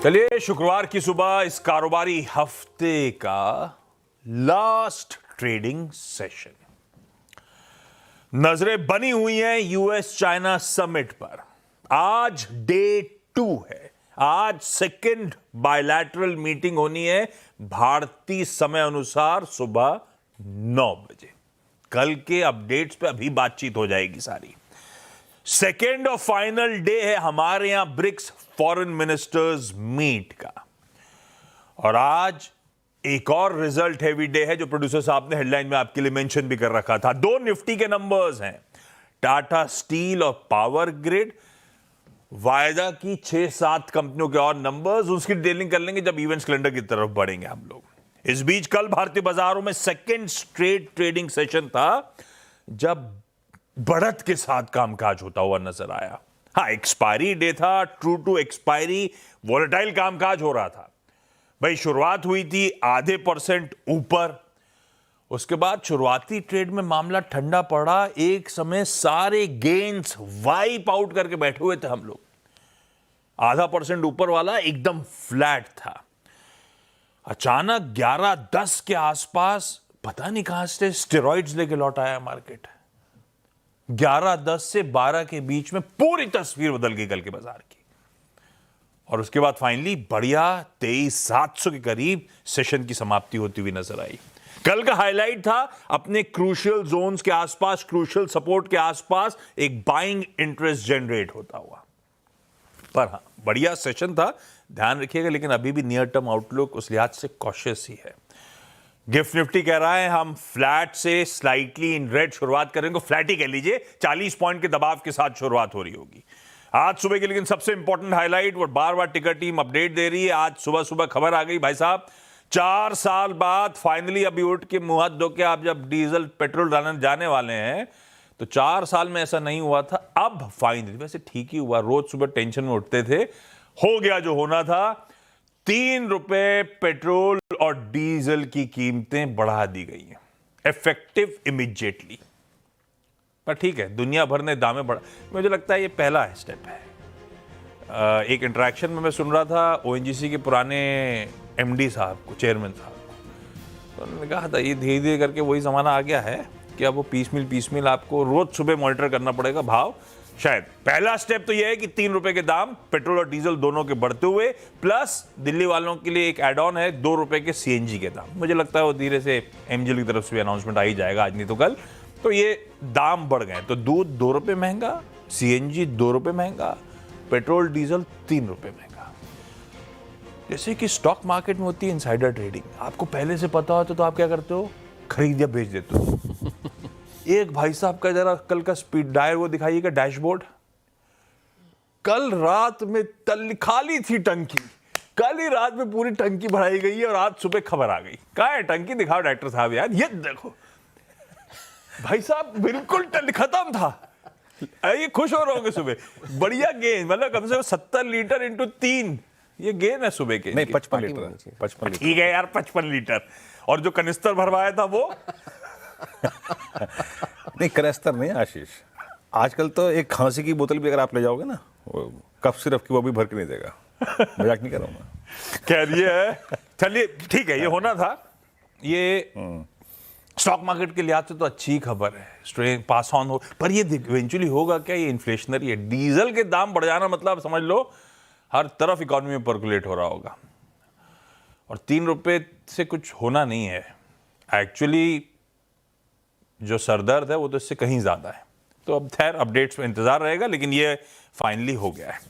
चलिए, शुक्रवार की सुबह इस कारोबारी हफ्ते का लास्ट ट्रेडिंग सेशन। नजरें बनी हुई हैं यूएस चाइना समिट पर। आज डे 2 है। आज सेकंड बायलैटरल मीटिंग होनी है भारतीय समय अनुसार सुबह 9 बजे। कल के अपडेट्स पे अभी बातचीत हो जाएगी सारी। सेकेंड और फाइनल डे है हमारे यहां ब्रिक्स फॉरेन मिनिस्टर्स मीट का। और आज एक और रिजल्ट हेवी डे है जो प्रोड्यूसर साहब ने हेडलाइन में आपके लिए मेंशन भी कर रखा था। दो निफ्टी के नंबर्स हैं, टाटा स्टील और पावर ग्रिड। वायदा की 6-7 कंपनियों के और नंबर्स, उसकी डिटेलिंग कर लेंगे जब इवेंट्स कैलेंडर की तरफ बढ़ेंगे हम लोग। इस बीच कल भारतीय बाजारों में सेकेंड स्ट्रेट ट्रेडिंग सेशन था जब बढ़त के साथ कामकाज होता हुआ नजर आया। हाँ, एक्सपायरी डे था, ट्रू टू एक्सपायरी वोलेटाइल कामकाज हो रहा था। भाई, शुरुआत हुई थी आधे % ऊपर, उसके बाद शुरुआती ट्रेड में मामला ठंडा पड़ा। एक समय सारे गेन्स वाइप आउट करके बैठे हुए थे हम लोग। आधा % ऊपर वाला एकदम फ्लैट था। अचानक 11:10 के आसपास पता नहीं कहां से स्टेरॉइड्स लेके लौट आया मार्केट। 11:10 से 12 के बीच में पूरी तस्वीर बदल गई कल के बाजार की। और उसके बाद फाइनली बढ़िया 23,700 के करीब सेशन की समाप्ति होती हुई नजर आई। कल का हाईलाइट था अपने क्रूशियल जोन्स के आसपास, क्रूशियल सपोर्ट के आसपास एक बाइंग इंटरेस्ट जनरेट होता हुआ। पर हाँ, बढ़िया सेशन था, ध्यान रखिएगा। लेकिन अभी भी नियर टर्म आउटलुक उस लिहाज से कॉशियस ही है। गिफ्ट निफ्टी कह रहा है हम फ्लैट से स्लाइटली इन रेड शुरुआत करेंगे। फ्लैट ही कह लीजिए, 40 पॉइंट के दबाव के साथ शुरुआत हो रही होगी आज सुबह की। लेकिन सबसे इंपॉर्टेंट हाईलाइट, वो बार बार टिकर टीम अपडेट दे रही है। आज सुबह सुबह खबर आ गई, भाई साहब 4 साल बाद फाइनली अभी उठ के मुंह हाथ धो के आप जब डीजल पेट्रोल डालने जाने वाले हैं तो 4 साल में ऐसा नहीं हुआ था। अब फाइनली, वैसे ठीक ही हुआ, रोज सुबह टेंशन में उठते थे, हो गया जो होना था। 3 रुपए पेट्रोल और डीजल की कीमतें बढ़ा दी गई हैं, इफेक्टिव इमीडिएटली। पर ठीक है, दुनिया भर ने दामें बढ़ा। मुझे लगता है ये पहला स्टेप है। एक इंटरेक्शन में मैं सुन रहा था ओएनजीसी के पुराने एमडी साहब को, चेयरमैन साहब को, तो उन्होंने कहा था ये धीरे धीरे करके वही जमाना आ गया है कि अब वो पीसमिल आपको रोज सुबह मॉनिटर करना पड़ेगा भाव। शायद पहला स्टेप तो यह है कि 3 रुपए के दाम पेट्रोल और डीजल दोनों के बढ़ते हुए, प्लस दिल्ली वालों के लिए एक एड ऑन है 2 रुपए के सीएनजी के दाम। मुझे लगता है वो धीरे से एमजीएल की तरफ से भी अनाउंसमेंट आ ही जाएगा, आज नहीं तो कल। तो ये दाम बढ़ गए, तो दूध 2 रुपए महंगा, सीएनजी 2 रुपए महंगा, पेट्रोल डीजल 3 रुपए महंगा। जैसे कि स्टॉक मार्केट में होती है इनसाइडर ट्रेडिंग, आपको पहले से पता होता तो आप क्या करते हो, खरीद या बेच देते हो। एक भाई साहब का जरा कल का स्पीड डायर वो दिखाइएगा, डैशबोर्ड। कल रात में खाली थी टंकी, कल ही रात में पूरी टंकी भराई गई है और आज सुबह खबर आ गई। कहाँ है टंकी, दिखाओ डायरेक्टर साहब यार, ये देखो भाई साहब, बिल्कुल खत्म था। ये खुश हो रहे होंगे सुबह, बढ़िया गेन, मतलब कम से कम 70 लीटर इंटू 3 ये गेन है सुबह के। नहीं, 55 लीटर, 55 लीटर ठीक है यार, 55 लीटर। और जो कनिस्तर भरवाया था वो नहीं, कनिस्तर नहीं आशीष। आजकल तो एक खांसी की बोतल भी अगर आप ले जाओगे ना, वो कफ सिरप की, वो भी भर के नहीं देगा। मजाक नहीं कर रहा हूं मैं। कह रही है। चलिए ठीक है, ये होना था। ये स्टॉक मार्केट के लिहाज से तो अच्छी खबर है, स्ट्रेन पास ऑन हो। पर ये इवेंचुअली होगा क्या, ये इन्फ्लेशनरी है। डीजल के दाम बढ़ जाना मतलब समझ लो हर तरफ इकोनॉमी में पर्कुलेट हो रहा होगा। और 3 रुपए से कुछ होना नहीं है एक्चुअली। जो सरदर्द है वो तो इससे कहीं ज्यादा है। तो अब खैर अपडेट्स में इंतजार रहेगा, लेकिन ये फाइनली हो गया है।